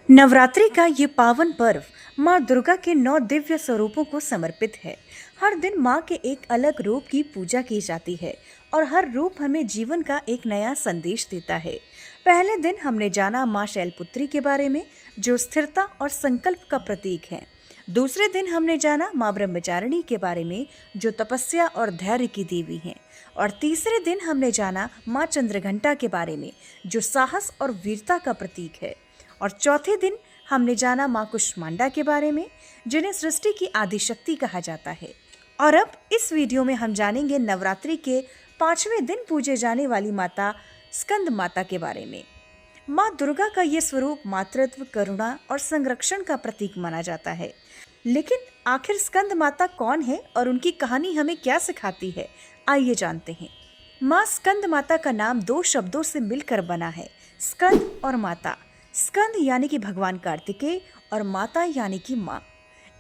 नवरात्रि का ये पावन पर्व माँ दुर्गा के 9 दिव्य स्वरूपों को समर्पित है। हर दिन माँ के एक अलग रूप की पूजा की जाती है और हर रूप हमें जीवन का एक नया संदेश देता है। पहले दिन हमने जाना माँ शैलपुत्री के बारे में, जो स्थिरता और संकल्प का प्रतीक है। दूसरे दिन हमने जाना माँ ब्रह्मचारिणी के बारे में, जो तपस्या और धैर्य की देवी हैं। और तीसरे दिन हमने जाना माँ चंद्रघंटा के बारे में, जो साहस और वीरता का प्रतीक है। और चौथे दिन हमने जाना माँ कुष्मांडा के बारे में, जिन्हें सृष्टि की आदिशक्ति कहा जाता है। और अब इस वीडियो में हम जानेंगे नवरात्रि के 5वें दिन पूजे जाने वाली माता स्कंद माता के बारे में। माँ दुर्गा का ये स्वरूप मातृत्व, करुणा और संरक्षण का प्रतीक माना जाता है। लेकिन आखिर स्कंद माता कौन है और उनकी कहानी हमें क्या सिखाती है, आइए जानते हैं। माँ स्कंद माता का नाम 2 शब्दों से मिलकर बना है, स्कंद और माता। स्कंद यानी कि भगवान कार्तिकेय और माता यानी कि माँ।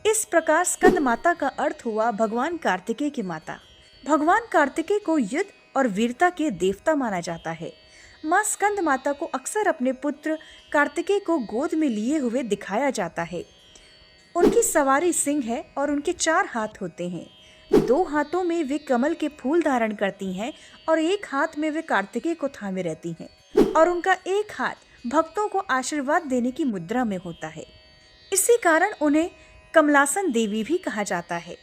इस प्रकार स्कंद माता का अर्थ हुआ भगवान कार्तिकेय की माता। भगवान कार्तिकेय को युद्ध और वीरता के देवता माना जाता है। माँ स्कंद माता को अक्सर अपने पुत्र कार्तिकेय को गोद में लिए हुए दिखाया जाता है। उनकी सवारी सिंह है और उनके 4 हाथ होते हैं। 2 हाथों में वे कमल के फूल धारण करती हैं और एक हाथ में वे कार्तिकेय को थामे रहती हैं और उनका एक हाथ भक्तों को आशीर्वाद देने की मुद्रा में होता है। इसी कारण उन्हें कमलासन देवी भी कहा जाता है।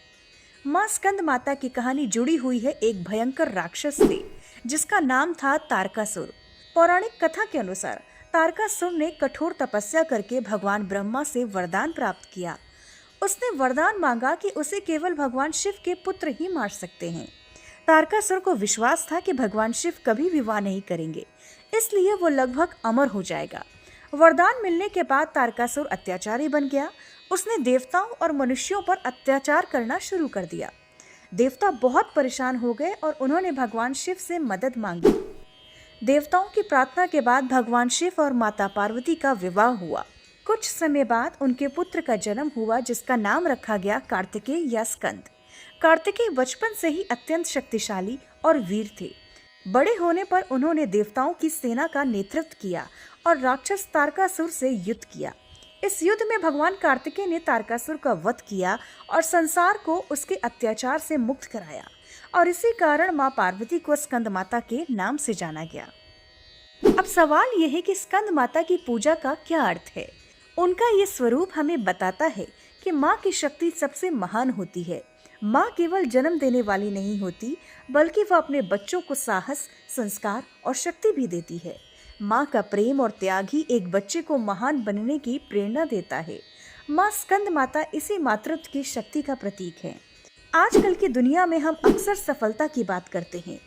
माँ स्कंद माता की कहानी जुड़ी हुई है एक भयंकर राक्षस से, जिसका नाम था तारकासुर। पौराणिक कथा के अनुसार तारकासुर ने कठोर तपस्या करके भगवान ब्रह्मा से वरदान प्राप्त किया। उसने वरदान मांगा कि उसे केवल भगवान शिव के पुत्र ही मार सकते हैं। तारकासुर को विश्वास था कि भगवान शिव कभी विवाह नहीं करेंगे, इसलिए वो लगभग अमर हो जाएगा। वरदान मिलने के बाद तारकासुर अत्याचारी बन गया। उसने देवताओं और मनुष्यों पर अत्याचार करना शुरू कर दिया। देवता बहुत परेशान हो गए और उन्होंने भगवान शिव से मदद मांगी। देवताओं की प्रार्थना के बाद भगवान शिव और माता पार्वती का विवाह हुआ। कुछ समय बाद उनके पुत्र का जन्म हुआ, जिसका नाम रखा गया कार्तिकेय या स्कंद। कार्तिकेय बचपन से ही अत्यंत शक्तिशाली और वीर थे। बड़े होने पर उन्होंने देवताओं की सेना का नेतृत्व किया और राक्षस तारकासुर से युद्ध किया। इस युद्ध में भगवान कार्तिकेय ने तारकासुर का वध किया और संसार को उसके अत्याचार से मुक्त कराया, और इसी कारण माँ पार्वती को स्कंद माता के नाम से जाना गया। अब सवाल यह है कि स्कंद माता की पूजा का क्या अर्थ है। उनका ये स्वरूप हमें बताता है कि माँ की शक्ति सबसे महान होती है। माँ केवल जन्म देने वाली नहीं होती, बल्कि वह अपने बच्चों को साहस, संस्कार और शक्ति भी देती है। माँ का प्रेम और त्याग ही एक बच्चे को महान बनने की प्रेरणा देता है। माँ स्कंद माता इसी मातृत्व की शक्ति का प्रतीक है। आजकल की दुनिया में हम अक्सर सफलता की बात करते हैं,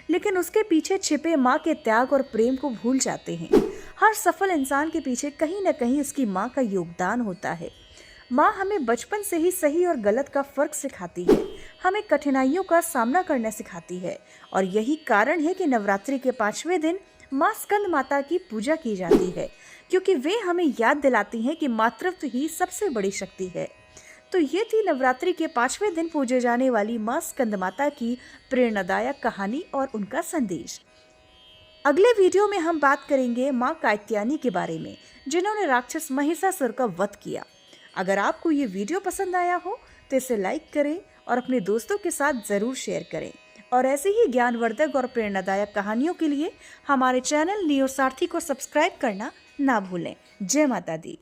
लेकिन उसके पीछे छिपे माँ के त्याग और प्रेम को भूल जाते हैं। हर सफल इंसान के पीछे कहीं न कहीं उसकी माँ का योगदान होता है। माँ हमें बचपन से ही सही और गलत का फर्क सिखाती है, हमें कठिनाइयों का सामना करना सिखाती है, और यही कारण है कि नवरात्रि के 5वें दिन माँ स्कंद माता की पूजा की जाती है, क्योंकि वे हमें याद दिलाती हैं कि मातृत्व ही सबसे बड़ी शक्ति है। तो ये थी नवरात्रि के 5वें दिन पूजे जाने वाली माँ स्कंद माता की प्रेरणादायक कहानी और उनका संदेश। अगले वीडियो में हम बात करेंगे माँ कात्यायनी के बारे में, जिन्होंने राक्षस महिषासुर का वध किया। अगर आपको ये वीडियो पसंद आया हो तो इसे लाइक करें और अपने दोस्तों के साथ ज़रूर शेयर करें। और ऐसे ही ज्ञानवर्धक और प्रेरणादायक कहानियों के लिए हमारे चैनल नियो सारथी को सब्सक्राइब करना ना भूलें। जय माता दी।